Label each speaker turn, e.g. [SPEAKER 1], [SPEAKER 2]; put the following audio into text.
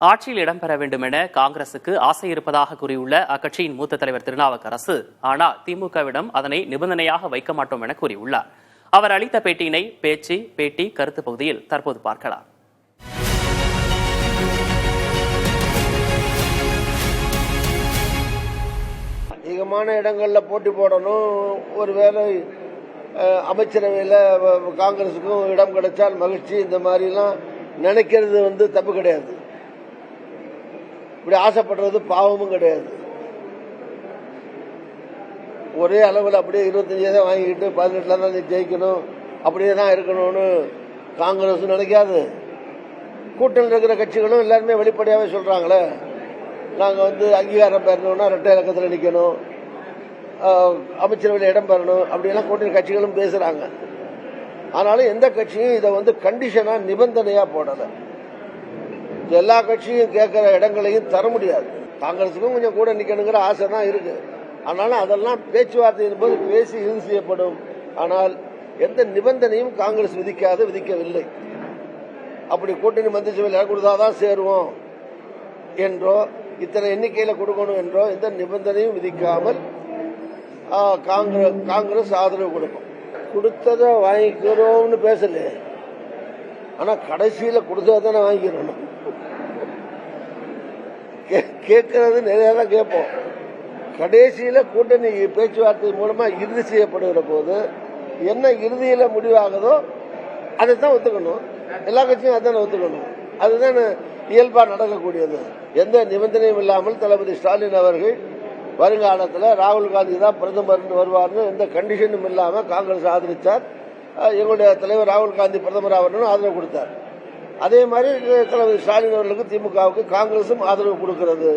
[SPEAKER 1] ஆட்சியில் இடம்பெற வேண்டும் என காங்கிரசுக்கு ஆசை இருப்பதாக கூறியுள்ள அக்கட்சியின் மூத்த தலைவர் திருநாவுக்கரசு, ஆனால் திமுகவிடம் அதனை நிபந்தனையாக வைக்க மாட்டோம் என கூறியுள்ளார். அவர் அளித்த பேட்டியினை பேட்டி கருத்து பகுதியில் தற்போது பார்க்கலாம்.
[SPEAKER 2] அதிகமான இடங்கள்ல போட்டி போடணும், ஒருவேளை அமைச்சரவையில் காங்கிரசுக்கும் இடம் கிடைச்சால் மகிழ்ச்சி, இந்த மாதிரிலாம் நினைக்கிறது தப்பு கிடையாது. இப்படி ஆசைப்படுறது பாவமும் கிடையாது. ஒரே அளவில் அப்படியே 25 வாங்கிக்கிட்டு 18 தான் ஜெயிக்கணும், அப்படியே தான் இருக்கணும்னு காங்கிரஸ் நினைக்காது. கூட்டணியில் இருக்கிற கட்சிகளும் எல்லாருமே வெளிப்படையாகவே சொல்றாங்களே, நாங்கள் அங்கீகாரம் பெறணும்னா 2 இலக்கத்தில் நிற்கணும், அமைச்சரவையில் இடம் பெறணும், அப்படியெல்லாம் கூட்டணி கட்சிகளும் பேசுறாங்க. ஆனாலும் எந்த கட்சியும் இதை கண்டிஷனா நிபந்தனையா போடலை. எல்லா கட்சியும் கேட்கிற இடங்களையும் தர முடியாது. காங்கிரசுக்கும் கொஞ்சம் கூட நிக்கணுங்கிற ஆசை தான் இருக்கு. ஆனாலும் அதெல்லாம் பேச்சுவார்த்தையின் போது பேசி இறுதி செய்யப்படும். ஆனால் எந்த நிபந்தனையும் காங்கிரஸ் விதிக்கவில்லை. அப்படி கூட்டணி மந்திரிசபையில் இடம் கொடுத்தாதான் சேருவோம் என்றோ, இத்தனை எண்ணிக்கையில கொடுக்கணும் என்றோ எந்த நிபந்தனையும் விதிக்காமல் காங்கிரஸ் ஆதரவு கொடுக்கும். கொடுத்ததை வாங்கிக்கிறோம்னு பேசல, ஆனா கடைசியில கொடுத்ததானே வாங்கிக்கிறோம். கேட்கறது நிறைய தான் கேட்போம். கடைசியில கூட்டணி பேச்சுவார்த்தை மூலமா இறுதி செய்யப்படுகிற போது என்ன இறுதியில முடிவாகுதோ அதைத்தான் ஒத்துக்கணும். எல்லா கட்சியும் அதான ஒத்துக்கணும். அதுதான் இயல்பா நடக்கக்கூடியது. எந்த நிபந்தனையும் இல்லாமல் தளபதி ஸ்டாலின் அவர்கள் வருங்காலத்தில் ராகுல் காந்தி தான் பிரதமர் வருவார்னு எந்த கண்டிஷனும் இல்லாம காங்கிரஸ் ஆதரித்தார். எங்களுடைய தலைவர் ராகுல் காந்தி பிரதமர் ஆகணும்னு ஆதரவு கொடுத்தார். அதே மாதிரி தளபதி ஸ்டாலின் அவர்களுக்கு திமுகவுக்கு காங்கிரசும் ஆதரவு கொடுக்கிறது.